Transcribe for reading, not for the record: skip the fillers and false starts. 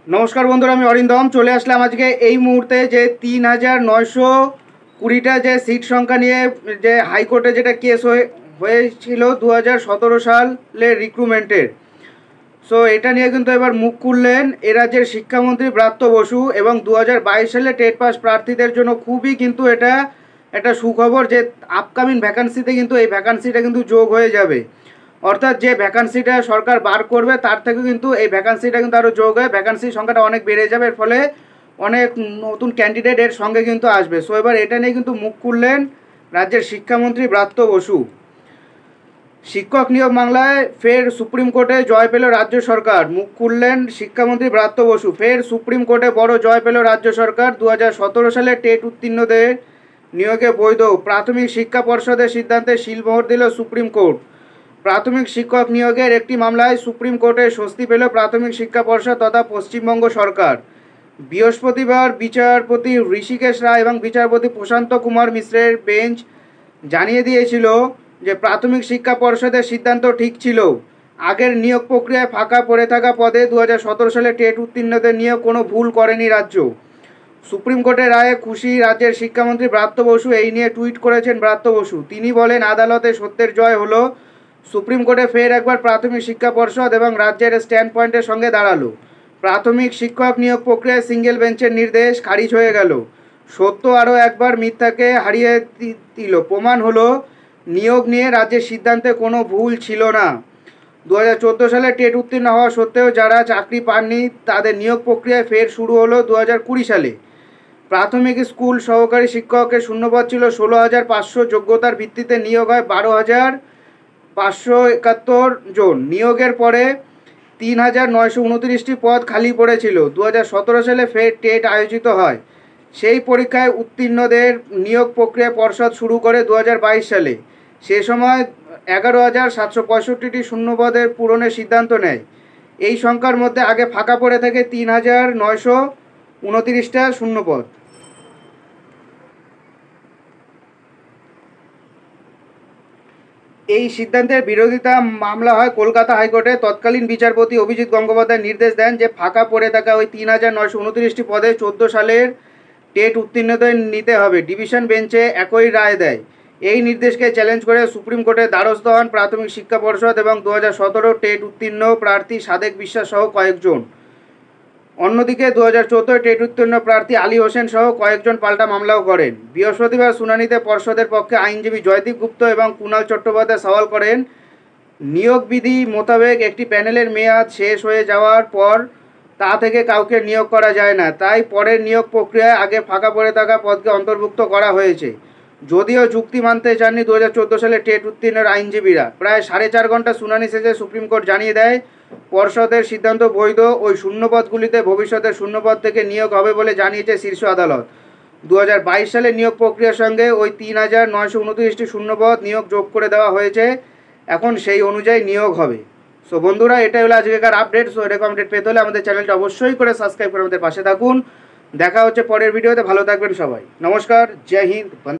नमस्कार बंधुरा আমি অরিন্দম চলে আসলাম আজকে এই মুহূর্তে যে ৩৯২০টা যে সিট সংখ্যা নিয়ে যে হাইকোর্টে যেটা কেস হয়েছিল ২০১৭ সালের রিক্রুটমেন্টের। সো এটা নিয়ে কিন্তু এবার মুখ খুললেন এ রাজ্যের শিক্ষামন্ত্রী ব্রাত্য বসু এবং ২০২২ সালে টেট পাস প্রার্থীদের জন্য খুবই কিন্তু এটা একটা সুখবর যে আপকামিং ভ্যাকান্সিতে কিন্তু এই ভ্যাকান্সিটা কিন্তু যোগ হয়ে যাবে। অর্থাৎ যে ভ্যাকান্সিটা সরকার বার করবে তার থেকে কিন্তু এই ভ্যাকান্সিটা কিন্তু আরও যোগ হয়ে ভ্যাকান্সির সংখ্যাটা অনেক বেড়ে যাবে, এর ফলে অনেক নতুন ক্যান্ডিডেট এর সঙ্গে কিন্তু আসবে। সো এবার এটা নিয়ে কিন্তু মুখ খুললেন রাজ্যের শিক্ষামন্ত্রী ব্রাত্য বসু। শিক্ষক নিয়োগ মামলায় ফের সুপ্রিম কোর্টে জয় পেল রাজ্য সরকার। মুখ খুললেন শিক্ষামন্ত্রী ব্রাত্য বসু। ফের সুপ্রিম কোর্টে বড় জয় পেল রাজ্য সরকার। ২০১৭ সালে টেট উত্তীর্ণদের নিয়োগে বৈধ প্রাথমিক শিক্ষা পর্ষদের সিদ্ধান্তে সিলমোহর দিল সুপ্রিম কোর্ট। প্রাথমিক শিক্ষক নিয়োগের একটি মামলায় সুপ্রিম কোর্টে স্বস্তি পেল প্রাথমিক শিক্ষা পর্ষদ তথা পশ্চিমবঙ্গ সরকার। বৃহস্পতিবার বিচারপতি ঋষিকেশ রায় এবং বিচারপতি প্রশান্ত কুমার মিশ্রের বেঞ্চ জানিয়ে দিয়েছিল যে প্রাথমিক শিক্ষা পর্ষদের সিদ্ধান্ত ঠিক ছিল। আগের নিয়োগ প্রক্রিয়ায় ফাঁকা পড়ে থাকা পদে ২০১৭ সালে টেট উত্তীর্ণদের নিয়ে কোনো ভুল করেনি রাজ্য। সুপ্রিম কোর্টের রায়ে খুশি রাজ্যের শিক্ষামন্ত্রী ব্রাত্য বসু। এই নিয়ে টুইট করেছেন ব্রাত্য বসু। তিনি বলেন, আদালতে সত্যের জয় হলো। সুপ্রিম কোর্টে ফের একবার প্রাথমিক শিক্ষা পর্ষদ এবং রাজ্যের স্ট্যান্ড পয়েন্টের সঙ্গে দাঁড়ালো। প্রাথমিক শিক্ষক নিয়োগ প্রক্রিয়ায় সিঙ্গেল বেঞ্চের নির্দেশ খারিজ হয়ে গেল। সত্য আরও একবার মিথ্যাকে হারিয়ে দিল। প্রমাণ হলো নিয়োগ নিয়ে রাজ্যের সিদ্ধান্তে কোনো ভুল ছিল না। ২০১৪ সালে টেট উত্তীর্ণ হওয়া সত্ত্বেও যারা চাকরি পাননি তাদের নিয়োগ প্রক্রিয়ায় ফের শুরু হলো ২০২০ সালে। প্রাথমিক স্কুল সহকারী শিক্ষকের শূন্যপদ ছিল ১৬,৫০০। যোগ্যতার ভিত্তিতে নিয়োগ হয় ১২,৫৭১ জন। নিয়োগের পরে ৩,৯২৯টি পদ খালি পড়েছিল। ২০১৭ সালে ফের টেট আয়োজিত হয়। সেই পরীক্ষায় উত্তীর্ণদের নিয়োগ প্রক্রিয়া পর্ষদ শুরু করে ২০২২ সালে। সে সময় ১১,৭৬৫টি শূন্যপদের পূরণের সিদ্ধান্ত নেয়। এই সংখ্যার মধ্যে আগে ফাঁকা পড়ে থাকে ৩,৯২৯টা শূন্যপদ। এই সিদ্ধান্তের বিরোধিতা মামলা হয় কলকাতা হাইকোর্টে। তৎকালীন বিচারপতি অভিজিৎ গঙ্গোপাধ্যায় নির্দেশ দেন যে ফাঁকা পড়ে থাকা ওই ৩,৯২৯টি পদে ১৪ সালের টেট উত্তীর্ণদের নিতে হবে। ডিভিশন বেঞ্চে একই রায় দেয়। এই নির্দেশকে চ্যালেঞ্জ করে সুপ্রিম কোর্টের দ্বারস্থ হন প্রাথমিক শিক্ষা পর্ষদ এবং ২০১৭ টেট উত্তীর্ণ প্রার্থী সাদেক বিশ্বাস সহ কয়েকজন। অন্যদিকে ২০১৪ টেট উত্তীর্ণ প্রার্থী আলী হোসেন সহ কয়েকজন পাল্টা মামলাও করেন। বৃহস্পতিবার শুনানিতে পর্ষদের পক্ষে আইনজীবী জয়দীপ গুপ্ত এবং কুণাল চট্টোপাধ্যায় সওয়াল করেন, নিয়োগ বিধি মোতাবেক একটি প্যানেলের মেয়াদ শেষ হয়ে যাওয়ার পর তা থেকে কাউকে নিয়োগ করা যায় না। তাই পরের নিয়োগ প্রক্রিয়ায় আগে ফাঁকা পড়ে থাকা পদকে অন্তর্ভুক্ত করা হয়েছে। যদিও যুক্তি মানতে চাননি ২০১৪ সালে টেট উত্তীর্ণের আইনজীবীরা। প্রায় ৪.৫ ঘন্টা শুনানি শেষে সুপ্রিম কোর্ট জানিয়ে দেয় পর্ষদের সিদ্ধান্ত বৈধ। ওই শূন্যপদগুলিতে ভবিষ্যতের শূন্যপদ থেকে নিয়োগ হবে বলে জানিয়েছে শীর্ষ আদালত। ২০২২ সালে নিয়োগ প্রক্রিয়ার সঙ্গে ওই ৩,৯২৯টি শূন্যপদ নিয়োগ যোগ করে দেওয়া হয়েছে। এখন সেই অনুযায়ী নিয়োগ হবে। সো বন্ধুরা, এটাই হলো আজকেকার আপডেট। সো এরকম আপডেট পেতে হলে আমাদের চ্যানেলটা অবশ্যই করে সাবস্ক্রাইব করে আমাদের পাশে থাকুন। দেখা হচ্ছে পরের ভিডিওতে। ভালো থাকবেন সবাই। নমস্কার, জয় হিন্দ।